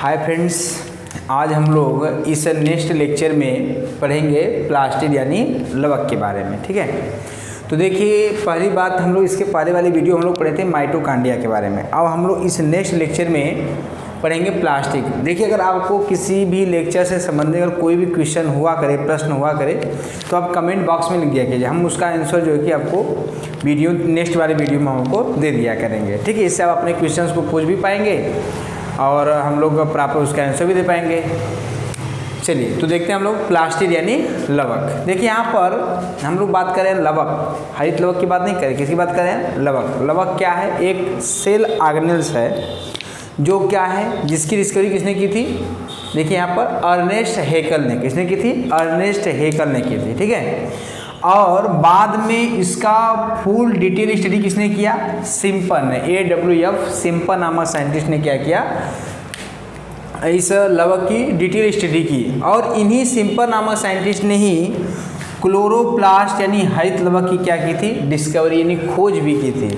Hi friends, आज हम लोग इस नेक्स्ट लेक्चर में पढ़ेंगे प्लास्टिड यानी लवक के बारे में। ठीक है, तो देखिए पहली बात हम लोग इसके पहले वाली वीडियो हम लोग पढ़े थे माइटोकांड्रिया के बारे में। अब हम लोग इस नेक्स्ट लेक्चर में पढ़ेंगे प्लास्टिड। देखिए अगर आपको किसी भी लेक्चर से संबंधित अगर कोई भी क्वेश्चन हुआ करे, प्रश्न हुआ करे, तो आप कमेंट बॉक्स में लिख दिया कीजिए। हम उसका आंसर जो है कि आपको वीडियो नेक्स्ट वाले वीडियो में हमको दे दिया करेंगे। ठीक है, इससे आप अपने क्वेश्चंस को पूछ भी पाएंगे और हम लोग प्रॉपर उसका आंसर भी दे पाएंगे। चलिए तो देखते हैं हम लोग प्लास्टिड यानी लवक। देखिए यहाँ पर हम लोग बात करें लवक, हरित लवक की बात नहीं करें, किसकी बात करें? लवक। लवक क्या है? एक सेल ऑर्गेनेल्स है जो क्या है, जिसकी डिस्कवरी किसने की थी? देखिए यहाँ पर अर्नेस्ट हेकल ने। किसने की थी? अर्नेस्ट हेकल ने की थी। ठीक है, और बाद में इसका फुल डिटेल स्टडी किसने किया? सिम्पन ने, AWF सिम्पन नामक साइंटिस्ट ने क्या किया? इस लवक की डिटेल स्टडी की। और इन्हीं सिम्पन नामक साइंटिस्ट ने ही क्लोरोप्लास्ट यानी हरित लवक की क्या की थी? डिस्कवरी यानी खोज भी की थी।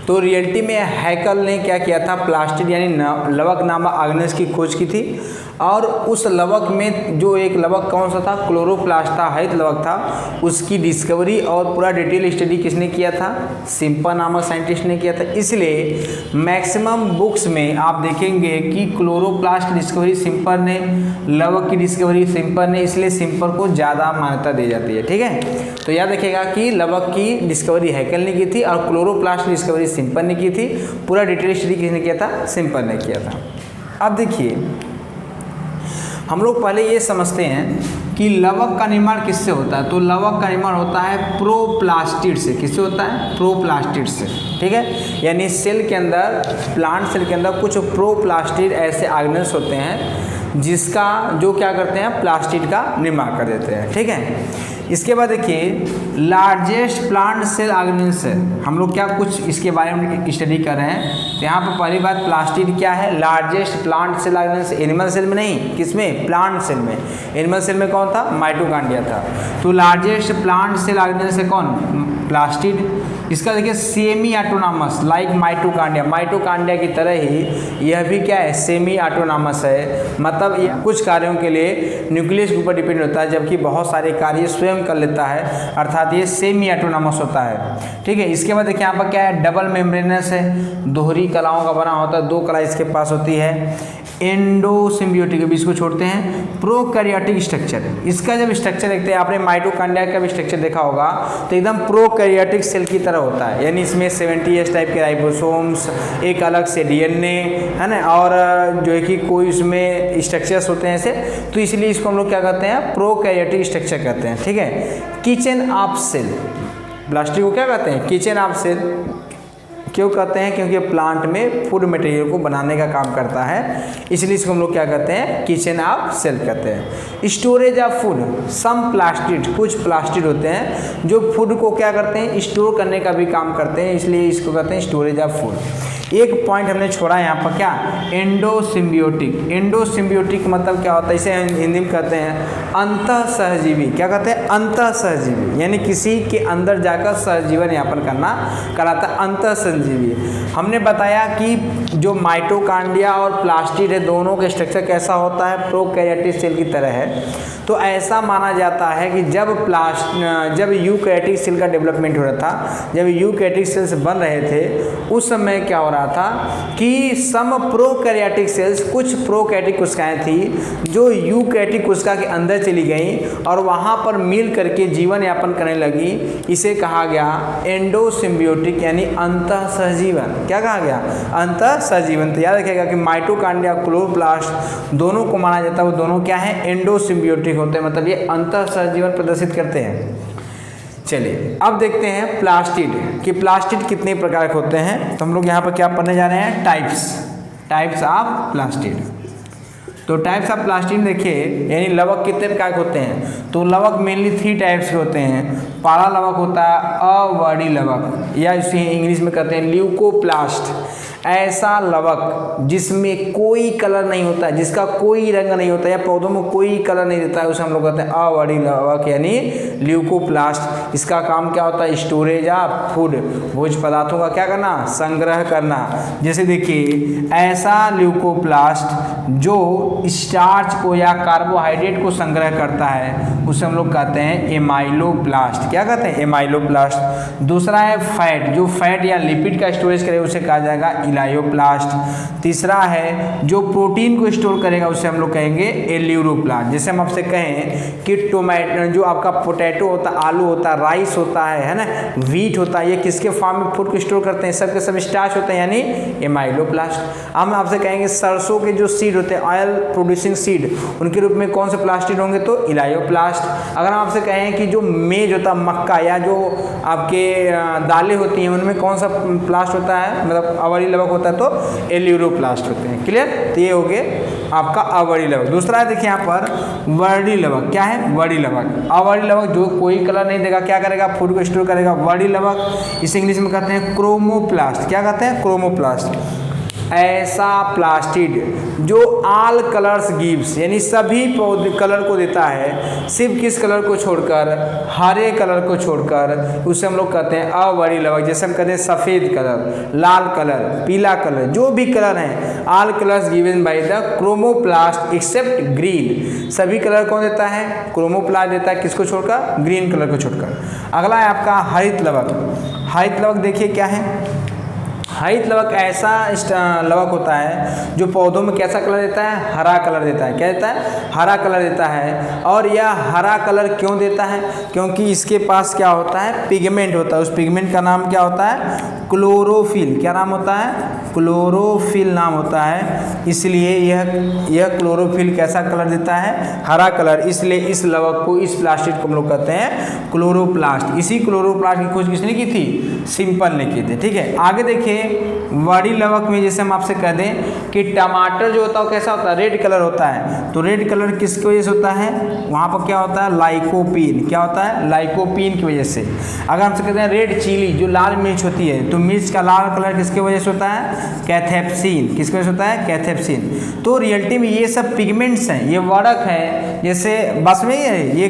तो रियलिटी में हैकल ने क्या किया था? प्लास्टिड यानी लवक नामक ऑर्गेनेल्स की खोज की थी। और उस लवक में जो एक लवक कौन सा था? क्लोरोप्लास्ट था, हरित लवक था। उसकी डिस्कवरी और पूरा डिटेल स्टडी किसने किया था? सिम्पन नामक साइंटिस्ट ने किया था। इसलिए मैक्सिमम बुक्स में आप देखेंगे कि क्लोरोप्लास्ट डिस्कवरी सिम्पन ने, लवक की डिस्कवरी सिम्पन ने, इसलिए सिम्पन को ज़्यादा मान्यता दी जाती है। ठीक है, तो याद रखिएगा कि लवक की डिस्कवरी हैकल ने की थी और क्लोरोप्लास्ट की डिस्कवरी सिम्पन ने की थी। पूरा डिटेल स्टडी किसने किया था? सिम्पन ने किया था। अब देखिए हम लोग पहले ये समझते हैं कि लवक का निर्माण किससे होता है। तो लवक का निर्माण होता है प्रोप्लास्टिड से। किससे होता है? प्रोप्लास्टिड से। ठीक है, यानी सेल के अंदर, प्लांट सेल के अंदर कुछ प्रोप्लास्टिड ऐसे ऑर्गेनेल्स होते हैं जिसका जो क्या करते हैं? प्लास्टिड का निर्माण कर देते हैं। ठीक है, इसके बाद देखिए लार्जेस्ट प्लांट सेल ऑर्गेनेल्स है। हम लोग क्या कुछ इसके बारे में स्टडी कर रहे हैं। तो यहाँ पर पहली बात प्लास्टिड क्या है? Largest plant cell organelles. Animal cell में नहीं, किसमें? प्लांट सेल में। एनिमल सेल में कौन था? माइटोकांड्रिया था। तो लार्जेस्ट प्लांट सेल ऑर्गेनेल्स है कौन? प्लास्टिड। इसका देखिए semi autonomous like mitochondria. Mitochondria की तरह ही यह भी क्या है? सेमी ऑटोनॉमस है। मतलब यह कुछ कार्यों के लिए न्यूक्लियस के ऊपर डिपेंड होता है, जबकि बहुत सारे कार्य स्वयं कर लेता है, अर्थात ये सेमी ऑटोनॉमस होता है। ठीक है, इसके बाद देखिए यहाँ पर क्या है? डबल मेम्ब्रेनस है, दोहरी कलाओं का बना होता है, दो कला इसके पास होती है। एंडोसिम्बियोटिक, अभी इसको छोड़ते हैं। प्रोकैरियोटिक स्ट्रक्चर, इसका जब स्ट्रक्चर देखते हैं, आपने माइटोकांड्रिया का भी स्ट्रक्चर देखा होगा, तो एकदम प्रोकैरियोटिक सेल की तरह होता है। यानी इसमें 70S टाइप के राइबोसोम्स, एक अलग से DNA है ना, और जो है कि कोई इसमें स्ट्रक्चर्स होते हैं ऐसे। तो इसलिए इसको हम लोग क्या कहते हैं? प्रोकैरियोटिक स्ट्रक्चर कहते हैं। ठीक है, किचन ऑफ सेल, प्लास्टिक को क्या कहते हैं? Kitchen of cell. क्यों कहते हैं? क्योंकि प्लांट में फूड मटेरियल को बनाने का काम करता है, इसलिए इसको हम लोग क्या कहते हैं? किचन ऑफ सेल कहते हैं। Storage of food, some plastid, कुछ प्लास्टिड होते हैं जो फूड को क्या करते हैं? स्टोर करने का भी काम करते हैं, इसलिए इसको कहते हैं स्टोरेज ऑफ फूड। एक पॉइंट हमने छोड़ा यहाँ पर, क्या? एंडोसिम्बियोटिक। एंडोसिम्बियोटिक मतलब क्या होता है? इसे हिंदी में कहते हैं अंतः सहजीवी। क्या कहते हैं? अंतः सहजीवी, यानी किसी के अंदर जाकर सहजीवन यापन करना कहलाता है अंतः सहजीवी। हमने बताया कि जो माइटोकांड्रिया और प्लास्टिड है, दोनों का स्ट्रक्चर कैसा होता है? प्रोकैरियोटिक सेल की तरह है। तो ऐसा माना जाता है कि जब यूकैरियोटिक सेल का डेवलपमेंट हो रहा था, जब यूकैरियोटिक सेल्स बन रहे थे, उस समय क्या हो रहा था कि सम प्रोकैरियोटिक सेल्स, कुछ प्रोकैरियोटिक कोशिकाएं थी जो यूकैरियोटिक कोशिका के अंदर चली गई और वहां पर मिल करके जीवन यापन करने लगी। इसे कहा गया एंडोसिम्बियोटिक यानी अंतः सहजीवन। क्या कहा गया? अंतः सहजीवन। तो याद रखिएगा कि माइटोकांड्रिया, क्लोरोप्लास्ट दोनों को माना जाता है, वो दोनों क्या है? एंडोसिम्बियोटिक होते हैं, मतलब ये अंतः सहजीवन प्रदर्शित करते हैं। चलिए अब देखते हैं प्लास्टिड कि प्लास्टिड कितने प्रकार के होते हैं। तो हम लोग यहाँ पर क्या पढ़ने जा रहे हैं? Types of plastid. तो टाइप्स ऑफ प्लास्टिड देखिए, यानी लवक कितने प्रकार के होते हैं? तो लवक मेनली 3 टाइप्स के होते हैं। पहला लवक होता है अवर्णी लवक, या इसे इंग्लिश में कहते हैं ल्यूकोप्लास्ट। ऐसा लवक जिसमें कोई कलर नहीं होता है, जिसका कोई रंग नहीं होता है या पौधों में कोई कलर नहीं रहता है, उसे हम लोग कहते हैं अवर्णी लवक यानी ल्यूकोप्लास्ट। इसका काम क्या होता है? स्टोरेज ऑफ फूड, भोज्य पदार्थों का क्या करना? संग्रह करना। जैसे देखिए ऐसा ल्यूकोप्लास्ट जो स्टार्च को या कार्बोहाइड्रेट को संग्रह करता है उसे हम लोग कहते हैं एमाइलोप्लास्ट। क्या कहते हैं? एमाइलोप्लास्ट। दूसरा है फैट, जो फैट या लिपिड का स्टोरेज करे उसे कहा जाएगा इलायोप्लास्ट। तीसरा है जो प्रोटीन को स्टोर करेगा उसे हम लोग कहेंगे एल्यूरोप्लास्ट। जैसे हम आपसे कहें कि टोमेटो जो आपका पोटैटो होता है, आलू होता है, राइस होता है ना, व्हीट होता है, ये किसके फॉर्म में फूड को स्टोर करते हैं? सब के सब स्टार्च होते हैं यानी एमाइलोप्लास्ट। हम आपसे कहेंगे सरसों के जो सीड होते हैं, ऑयल प्रोड्यूसिंग सीड, उनके रूप में कौन से प्लास्टिड होंगे? तो इलायोप्लास्ट। अगर हम आपसे कहें कि जो मेज होता है, मक्का या जो आपके दालें होती हैं, उनमें कौन सा प्लास्ट होता है, मतलब अवर्णी लवक होता है, तो एल्यूरोप्लास्ट होते हैं। क्लियर? तो ये हो गए आपका अवर्णी लवक। दूसरा है देखिए यहाँ पर वर्णी लवक। क्या है? वर्णी लवक। अवर्णी लवक जो कोई कलर नहीं देगा, क्या करेगा? फूड को स्टोर करेगा। वर्णी लवक इसे इंग्लिश में कहते हैं क्रोमोप्लास्ट। क्या कहते हैं? क्रोमोप्लास्ट। ऐसा प्लास्टिड जो ऑल कलर्स गिव्स यानी सभी कलर को देता है, सिर्फ किस कलर को छोड़कर? हरे कलर को छोड़कर, उसे हम लोग कहते हैं अवर्णी लवक। जैसे हम कहते हैं सफ़ेद कलर, लाल कलर, पीला कलर, जो भी कलर हैं, all colours given by the chromoplast except green. सभी कलर कौन देता है? क्रोमोप्लास्ट देता है। किसको छोड़कर? ग्रीन कलर को छोड़कर। अगला है आपका हरित लवक। हरित लवक देखिए क्या है? हरित लवक ऐसा लवक होता है जो पौधों में कैसा कलर देता है? हरा कलर देता है। क्या देता है? हरा कलर देता है। और यह हरा कलर क्यों देता है? क्योंकि इसके पास क्या होता है? पिगमेंट होता है। उस पिगमेंट का नाम क्या होता है? क्लोरोफिल। क्या नाम होता है? क्लोरोफिल नाम होता है। इसलिए यह क्लोरोफिल कैसा कलर देता है? हरा कलर। इसलिए इस लवक को, इस प्लास्टिड को हम लोग कहते हैं क्लोरोप्लास्ट। इसी क्लोरोप्लास्ट की खोज किसने की थी? सिंपल ने की थी। ठीक है, आगे देखिए वर्णी लवक में जैसे हम आपसे कह दें कि टमाटर जो होता है वो कैसा होता है? रेड कलर होता है। तो रेड कलर किसकी वजह से होता है? वहाँ पर क्या होता है? लाइकोपीन। क्या होता है? लाइकोपीन की वजह से। अगर हमसे कहते हैं रेड चिली, जो लाल मिर्च होती है, तो मिर्च का लाल कलर किसकी वजह से होता है? कैथेप्सिन। किसकी वजह से होता है? कैथेप्सिन। तो रियलिटी में ये सब पिगमेंट्स हैं, ये वर्णक हैं। जैसे बस में ये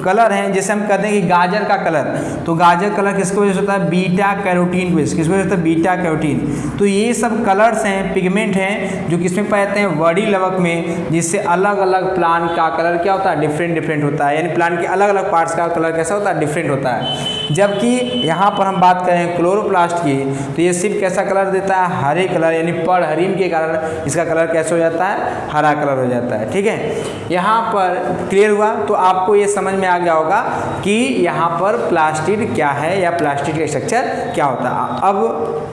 कलर हैं। जैसे हम कहते हैं कि गाजर का कलर, तो गाजर कलर किसकी वजह से होता है? बीटा कैरोटीन की वजह से। किसकी वजह से होता है? Beta carotene. तो ये सब कलर्स हैं, पिगमेंट हैं, जो किसमें पाए जाते हैं? वर्णी लवक में। जिससे अलग अलग प्लांट का कलर क्या होता है? डिफरेंट होता है। यानी प्लांट के अलग अलग पार्ट्स का कलर कैसा होता है? डिफरेंट होता है। जबकि यहाँ पर हम बात करें क्लोरोप्लास्ट की, तो ये सिर्फ कैसा कलर देता है? हरे कलर। यानी परहरीन के कारण इसका कलर कैसे हो जाता है? हरा कलर हो जाता है। ठीक है, यहाँ पर क्लियर हुआ? तो आपको ये समझ में आ गया होगा कि यहाँ पर प्लास्टिड क्या है या प्लास्टिड का स्ट्रक्चर क्या होता है। अब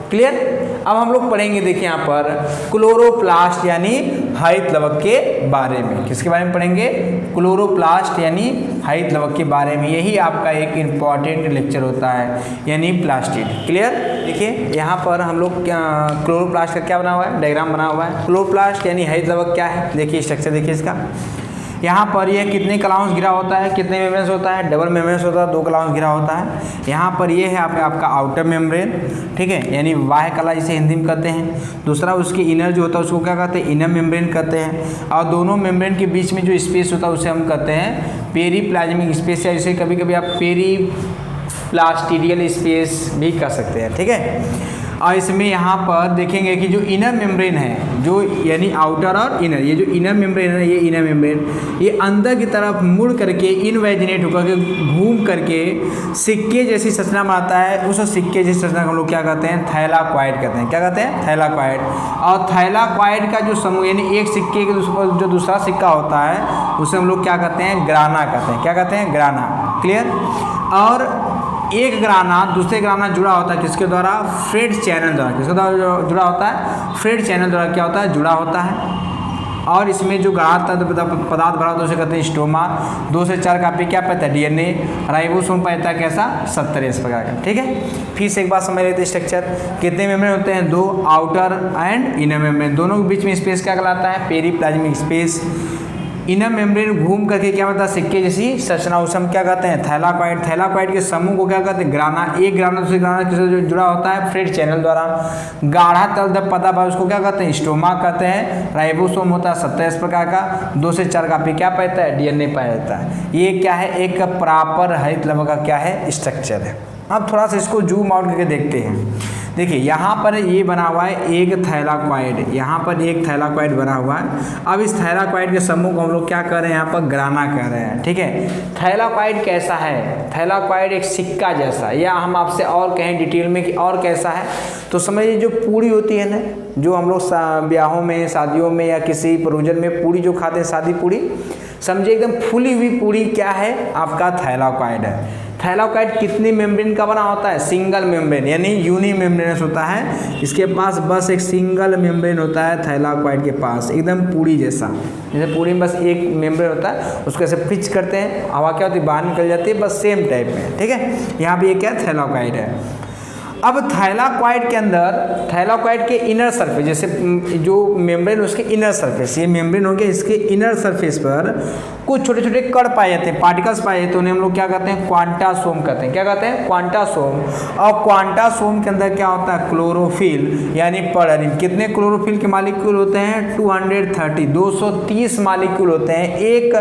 क्लियर? अब हम लोग पढ़ेंगे देखिए यहाँ पर क्लोरोप्लास्ट यानी हरित लवक के बारे में। किसके बारे में पढ़ेंगे? क्लोरोप्लास्ट यानी हरित लवक के बारे में। यही आपका एक इम्पॉर्टेंट लेक्चर होता है, यानी प्लास्टिड। क्लियर? देखिए यहाँ पर हम लोग क्लोरोप्लास्ट का क्या बना हुआ है? डायग्राम बना हुआ है। क्लोरोप्लास्ट यानी हरित लवक क्या है? देखिए स्ट्रक्चर देखिए इसका। यहाँ पर यह कितने कलाउंस घिरा होता है? कितने मेम्ब्रेन्स होता है? डबल मेम्ब्रेन्स होता है, 2 कलाउंस घिरा होता है। यहाँ पर ये है आपका आउटर मेम्ब्रेन। ठीक है, यानी बाह्य कला जिसे हिंदी में कहते हैं। दूसरा उसके इनर जो होता है उसको क्या कहते हैं? इनर मेम्ब्रेन कहते हैं। और दोनों मेम्ब्रेन के बीच में जो स्पेस होता है उसे हम कहते हैं पेरीप्लाज्मिक स्पेस, या इसे कभी कभी आप पेरीप्लास्टिडियल स्पेस भी कह सकते हैं। ठीक है, और इसमें यहाँ पर देखेंगे कि जो इनर मेम्ब्रेन है, जो यानी आउटर और इनर, ये जो इनर मेम्ब्रेन है, ये इनर मेम्ब्रेन ये अंदर की तरफ मुड़ करके इनवेजिनेट होकर के घूम करके सिक्के जैसी संरचना बनाता है। उस सिक्के जैसी संरचना को हम लोग क्या कहते हैं? थैलाकॉइड कहते हैं। क्या कहते हैं? थैलाकॉइड। और थैलाकॉइड का जो समूह यानी एक सिक्के के जो दूसरा सिक्का होता है उसे हम लोग क्या कहते हैं? ग्राना कहते हैं। क्या कहते हैं? ग्राना। क्लियर? और एक ग्राना दूसरे ग्राना जुड़ा होता है किसके द्वारा? फ्रेड चैनल द्वारा। किसके द्वारा जुड़ा होता है? फ्रेड चैनल द्वारा क्या होता है? जुड़ा होता है। और इसमें जो गाढ़ा पदार्थ भरा होता है उसे कहते हैं स्टोमा। 2 से 4 कापी क्या पाता है? डीएनए। राइबोसोम पाता है कैसा? 70 इस प्रकार का। ठीक है, फिर से एक बात समझ लेते हैं स्ट्रक्चर। कितने मेम्ब्रेन होते हैं? 2, आउटर एंड इनर मेम्ब्रेन। दोनों के बीच में स्पेस क्या कहलाता है? Periplasmic space. इनर मेम्ब्रेन घूम करके क्या होता है, सिक्के जैसी संरचना, उसे हम क्या कहते हैं, थैलाकॉइड। थैलाकॉइड के समूह को क्या कहते हैं, ग्राना। एक ग्राना दूसरे ग्राना से जुड़ा होता है फ्रेट चैनल द्वारा। गाढ़ा तलदब पदार्थ उसको क्या कहते हैं, स्टोमा कहते हैं। राइबोसोम होता है 27 प्रकार का, 2 से 4 कापी क्या पाता है, डीएनए पाया जाता है। ये क्या है, एक प्रॉपर हरित लवक का क्या है, स्ट्रक्चर है। अब थोड़ा सा इसको जूम आउट करके देखते हैं। देखिए यहाँ पर ये बना हुआ है एक थैलाकॉइड, यहाँ पर एक थैलाकॉइड बना हुआ है। अब इस थैलाकॉइड के समूह को हम लोग क्या कर रहे हैं, यहाँ पर ग्राना कर रहे हैं, ठीक है। थैलाकॉइड कैसा है, थैलाकॉइड एक सिक्का जैसा, या हम आपसे और कहें डिटेल में कि और कैसा है, तो समझिए जो पूड़ी होती है ना, जो हम लोग ब्याहों में, शादियों में या किसी प्रोजन में पूड़ी जो खाते हैं, शादी पूड़ी, समझिए एकदम फुली हुई पूड़ी क्या है, आपका थैलाकॉइड है। थैलाकॉइड कितनी मेम्ब्रेन का बना होता है, सिंगल मेम्ब्रेन, यानी यूनी मेम्ब्रेनस होता है। इसके पास बस एक सिंगल मेम्ब्रेन होता है थैलाकॉइड के पास, एकदम पूड़ी जैसा। जैसे पूड़ी में बस एक मेम्ब्रेन होता है, उसको ऐसे पिच करते हैं, हवा क्या होती है, बाहर निकल जाती है, बस सेम टाइप में, ठीक है। यहाँ पे ये क्या थैलाकॉइड है। अब थैलाकॉइड के अंदर, थैलाकॉइड के इनर सरफेस, जैसे जो मेम्ब्रेन उसके इनर सरफेस, ये मेम्ब्रेन हो गया, इसके इनर सरफेस पर कुछ छोटे छोटे कण पाए जाते हैं, पार्टिकल्स पाए जाते हैं, उन्हें हम लोग क्या कहते हैं, क्वांटासोम कहते हैं। क्या कहते हैं, क्वांटासोम। और क्वांटासोम के अंदर क्या होता है, क्लोरोफिल यानी पर्णरिन। कितने क्लोरोफिल के मालिक्यूल होते हैं, 230, 230 मालिक्यूल होते हैं एक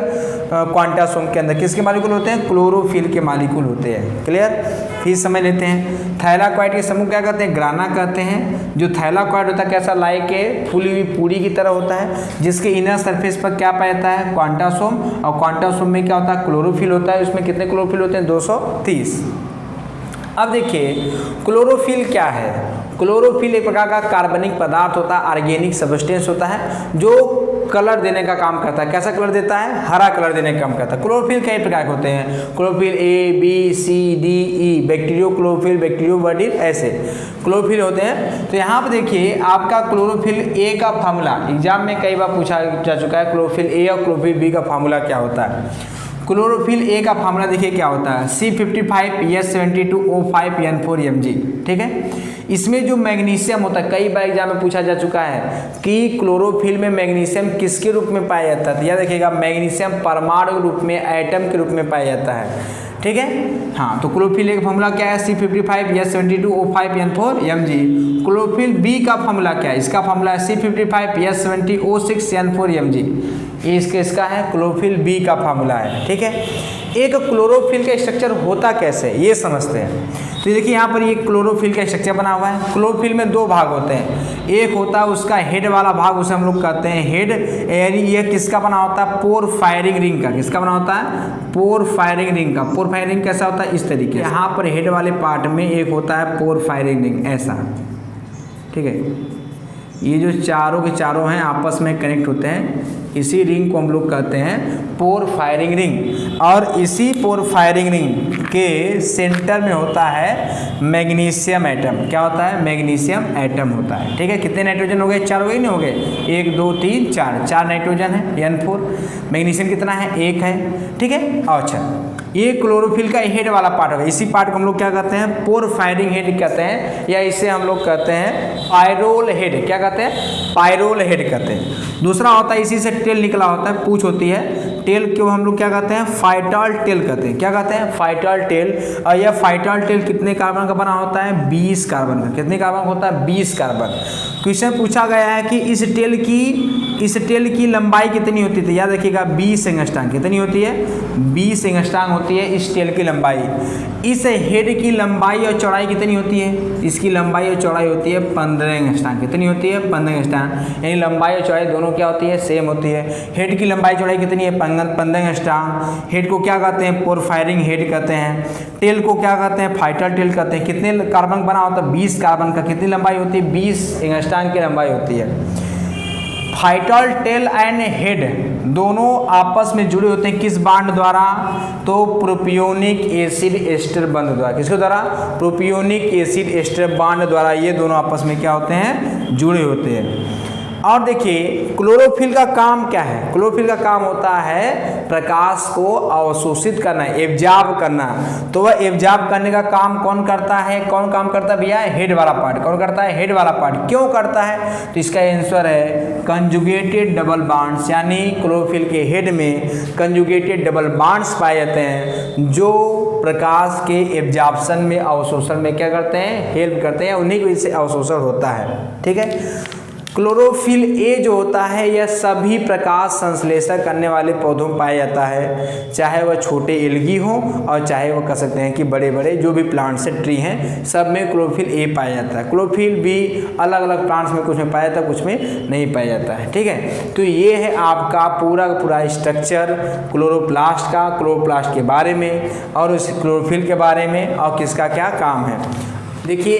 क्वांटासोम के अंदर। किसके मालिक्यूल होते हैं, क्लोरोफिल के मालिक्यूल होते हैं। क्लियर, फिर समझ लेते हैं। थैलाकॉइड के समूह क्या कहते हैं, ग्राना कहते हैं। जो थैलाकॉइड होता है कैसा, लाइक के फुली हुई पूड़ी की तरह होता है, जिसके इनर सरफेस पर क्या पाया जाता है, क्वांटासोम। और क्वांटासोम में क्या होता है, क्लोरोफिल होता है। उसमें कितने क्लोरोफिल होते हैं, 230। अब देखिए क्लोरोफिल क्या है। क्लोरोफिल एक प्रकार का कार्बनिक पदार्थ होता है, ऑर्गेनिक सब्सटेंस होता है, जो कलर देने का काम करता है। कैसा कलर देता है, हरा कलर देने का काम करता है। क्लोरोफिल कई प्रकार के होते हैं, chlorophyll a b c d e, bacteriochlorophyll, bacterioviridin, ऐसे क्लोरोफिल होते हैं। तो यहाँ पर देखिए आपका क्लोरोफिल ए का फार्मूला एग्जाम में कई बार पूछा जा चुका है, क्लोरोफिल ए और क्लोरोफिल बी का फार्मूला क्या होता है। क्लोरोफिल ए का फार्मूला देखिए क्या होता है, C55S72O5N4Mg, ठीक है। इसमें जो मैग्नीशियम होता है, कई बार एग्जाम में पूछा जा चुका है कि क्लोरोफिल में मैग्नीशियम किसके रूप में पाया जाता है। याद रखिएगा, मैग्नीशियम परमाणु रूप में, एटम के रूप में पाया जाता है, ठीक है। हाँ, तो क्लोरोफिल ए का फार्मूला क्या है, C55S72O5N4Mg। क्लोरोफिल बी का फार्मूला क्या है, इसका फार्मूला है C55S70O6N4Mg। ये इसका है, क्लोरोफिल बी का फार्मूला है, ठीक है। एक क्लोरोफिल का स्ट्रक्चर होता कैसे, ये समझते हैं। तो देखिए यहाँ पर ये क्लोरोफिल का स्ट्रक्चर बना हुआ है। क्लोरोफिल में 2 भाग होते हैं, एक होता है उसका हेड वाला भाग, उसे हम लोग कहते हैं हेड। ये किसका बना होता है, पोर फायरिंग रिंग का। किसका बना होता है, पोर फायरिंग रिंग का। पोर फायरिंग रिंग कैसा होता है, इस तरीके से। यहाँ पर हेड वाले पार्ट में एक होता है पोर फायरिंग रिंग, ऐसा, ठीक है। ये जो चारों के चारों हैं आपस में कनेक्ट होते हैं, इसी रिंग को हम लोग कहते हैं पोर फायरिंग रिंग। और इसी पोर फायरिंग रिंग के सेंटर में होता है मैग्नीशियम एटम। क्या होता है, मैग्नीशियम एटम होता है, ठीक है। कितने नाइट्रोजन हो गए, 4 हो गए, नहीं हो गए, 1 2 3 4, 4 नाइट्रोजन है, N4। मैग्नीशियम कितना है, 1 है, ठीक है। अच्छा, ये क्लोरोफिल का हेड वाला पार्ट होगा। इसी पार्ट को हम लोग क्या कहते हैं, पोर फायरिंग हेड कहते हैं, या इसे हम लोग कहते हैं पायरोल हेड। क्या कहते हैं, पायरोल हेड कहते हैं। दूसरा होता है, इसी से टेल निकला होता है, पूंछ होती है, टेल को हम लोग क्या कहते हैं, फाइटल टेल कहते हैं। क्या कहते हैं, फाइटल टेल। और यह फाइटल टेल कितने कार्बन का बना होता है, 20 कार्बन का। कितने कार्बन होता है, 20 कार्बन। क्वेश्चन पूछा गया है कि इस टेल की लंबाई कितनी होती है। याद रखिएगा, 20 एंगस्ट्रॉम। कितनी होती है, 20 एंगस्ट्रॉम होती है इस टेल की लंबाई। इस हेड की लंबाई और चौड़ाई कितनी होती है, इसकी लंबाई और चौड़ाई होती है 15 एंगस्ट्रॉम। कितनी होती है, 15 एंगस्ट्रॉम। यानी लंबाई और चौड़ाई दोनों क्या होती है, सेम होती है। हेड की लंबाई चौड़ाई कितनी है, 15 एंगस्ट्रॉम। हेड को क्या कहते हैं, पोर फायरिंग हेड कहते हैं। टेल को क्या कहते हैं, फाइटल टेल कहते हैं। कितने कार्बन बना होता है, 20 कार्बन का। कितनी लंबाई होती है, 20 एंगस्ट्रॉम की लंबाई होती है। फाइटल टेल एंड हेड दोनों आपस में जुड़े होते हैं किस बांड द्वारा, तो प्रोपियोनिक एसिड एस्टर बंध द्वारा। किसके द्वारा, प्रोपियोनिक एसिड एस्टर बांड द्वारा। ये दोनों आपस में क्या होते हैं, जुड़े होते हैं। और देखिए क्लोरोफिल का काम क्या है, क्लोरोफिल का काम होता है प्रकाश को अवशोषित करना, एब्जॉर्ब करना। तो वह एब्जॉर्ब करने का काम कौन करता है, कौन काम करता है भैया, हेड वाला पार्ट। कौन करता है, हेड वाला पार्ट। क्यों करता है, तो इसका आंसर है कंजुगेटेड डबल बॉन्ड्स, यानी क्लोरोफिल के हेड में कंजुगेटेड डबल बॉन्ड्स पाए जाते हैं जो प्रकाश के एब्जॉर्प्शन में, अवशोषण में क्या करते हैं, हेल्प करते हैं, उन्हीं की वजह से अवशोषण होता है। ठीक है। क्लोरोफिल ए जो होता है यह सभी प्रकाश संश्लेषण करने वाले पौधों में पाया जाता है, चाहे वह छोटे एल्गी हो और चाहे वह कह सकते हैं कि बड़े बड़े जो भी प्लांट्स हैं, ट्री हैं, सब में क्लोरोफिल ए पाया जाता है। क्लोरोफिल भी अलग अलग प्लांट्स में कुछ में पाया जाता है, कुछ में नहीं पाया जाता है। ठीक है। तो ये है आपका पूरा का पूरा स्ट्रक्चर क्लोरोप्लास्ट का, क्लोरोप्लास्ट के बारे में और उस क्लोरोफिल के बारे में और किसका क्या काम है। देखिए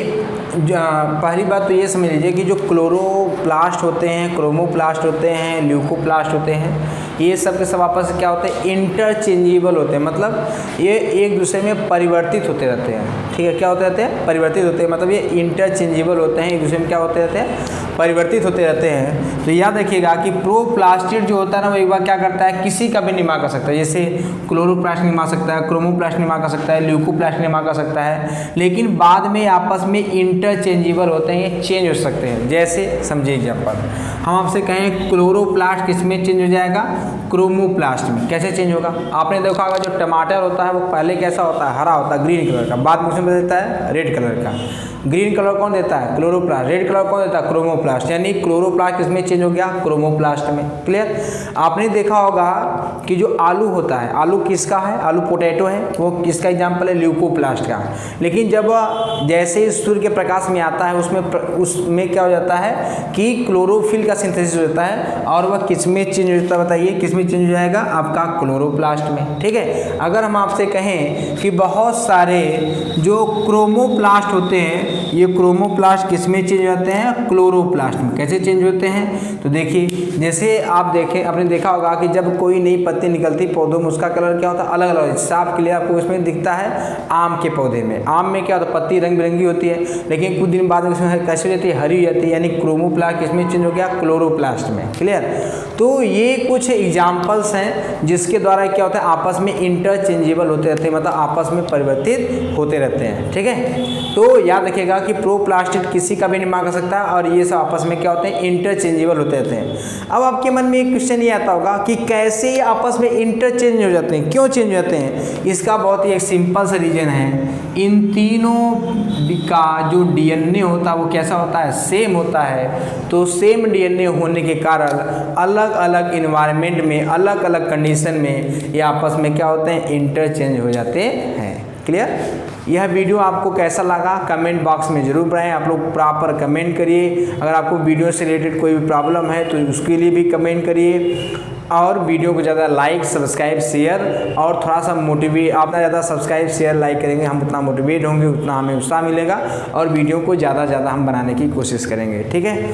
पहली बात तो ये समझ लीजिए कि जो क्लोरोप्लास्ट होते हैं, क्रोमोप्लास्ट होते हैं, ल्यूकोप्लास्ट होते हैं, ये सब के सब आपस में क्या होते हैं, इंटरचेंजेबल होते हैं। मतलब ये एक दूसरे में परिवर्तित होते रहते हैं। ठीक है, क्या होते रहते हैं, परिवर्तित होते हैं। मतलब ये इंटरचेंजेबल होते हैं, एक दूसरे में क्या होते रहते हैं, परिवर्तित होते रहते हैं। तो याद रखिएगा कि प्रोप्लास्टिड जो होता है ना, वो एक बार क्या करता है, किसी का भी निर्माण कर सकता है। जैसे क्लोरोप्लास्ट निर्माण सकता है, क्रोमोप्लास्ट निर्माण कर सकता है, ल्यूकोप्लास्ट निर्माण कर सकता है, लेकिन बाद में आपस में इंटरचेंजेबल होते हैं, ये चेंज हो सकते हैं। जैसे समझिए एग्जाम्पल, हम आपसे कहें क्लोरोप्लास्ट किस में चेंज हो जाएगा, क्रोमोप्लास्ट में। कैसे चेंज होगा, आपने देखा होगा जो टमाटर होता है वो पहले कैसा होता है, हरा होता है, ग्रीन कलर का, बाद में उसमें बदल देता है रेड कलर का। ग्रीन कलर कौन देता है, क्लोरोप्लास्ट। रेड कलर कौन देता है, क्रोमोप्लास्ट। यानी क्लोरोप्लास्ट किसमें चेंज हो गया, क्रोमोप्लास्ट में। क्लियर। आपने देखा होगा कि जो आलू होता है, आलू किसका है, आलू पोटैटो है, वो किसका एग्जाम्पल है, ल्यूकोप्लास्ट का। लेकिन जब जैसे सूर्य के प्रकाश में आता है उसमें क्या हो जाता है कि क्लोरोफिल का सिंथेसिस हो जाता है और वह किस में चेंज हो जाता है, बताइए किस में चेंज हो जाएगा, आपका क्लोरोप्लास्ट में। ठीक है। अगर हम आपसे कहें कि बहुत सारे जो क्रोमोप्लास्ट होते हैं, ये क्रोमोप्लास्ट किस में चेंज होते हैं, क्लोरोप्लास्ट में। कैसे चेंज होते हैं, तो देखिए जैसे आप देखें, आपने देखा होगा कि जब कोई नई पत्ती निकलती पौधों में, उसका कलर क्या होता है, अलग अलग। साफ क्लियर आपको इसमें दिखता है आम के पौधे में। आम में क्या होता है, पत्ती रंग बिरंगी होती है, लेकिन कुछ दिन बाद में उसमें कैसे हो जाती है, हरी हो जाती है। यानी क्रोमोप्लास्ट किसमें चेंज हो गया, क्लोरोप्लास्ट में। क्लियर। तो ये कुछ एग्जाम्पल्स हैं जिसके द्वारा क्या होता है, आपस में इंटरचेंजेबल होते रहते हैं, मतलब आपस में परिवर्तित होते रहते हैं। ठीक है। तो याद रखिएगा कि प्रोप्लास्टिड किसी का भी निर्माण कर सकता है और ये सब आपस में क्या होते हैं, इंटरचेंजेबल होते रहते हैं। अब आपके मन में एक क्वेश्चन ये आता होगा कि कैसे ये आपस में इंटरचेंज हो जाते हैं, क्यों चेंज हो जाते हैं। इसका बहुत ही एक सिंपल सा रीजन है, इन तीनों का जो डीएनए होता है वो कैसा होता है, सेम होता है। तो सेम डीएनए होने के कारण अलग अलग इन्वायरमेंट में, अलग अलग कंडीशन में ये आपस में क्या होते हैं, इंटरचेंज हो जाते हैं। क्लियर। यह वीडियो आपको कैसा लगा कमेंट बॉक्स में जरूर बताएं। आप लोग प्रॉपर कमेंट करिए। अगर आपको वीडियो से रिलेटेड कोई भी प्रॉब्लम है तो उसके लिए भी कमेंट करिए। और वीडियो को ज़्यादा लाइक, सब्सक्राइब, शेयर और थोड़ा सा मोटिवेट, आप ज़्यादा सब्सक्राइब, शेयर, लाइक करेंगे, हम उतना मोटिवेट होंगे, उतना हमें उत्साह मिलेगा और वीडियो को ज़्यादा से ज़्यादा हम बनाने की कोशिश करेंगे। ठीक है।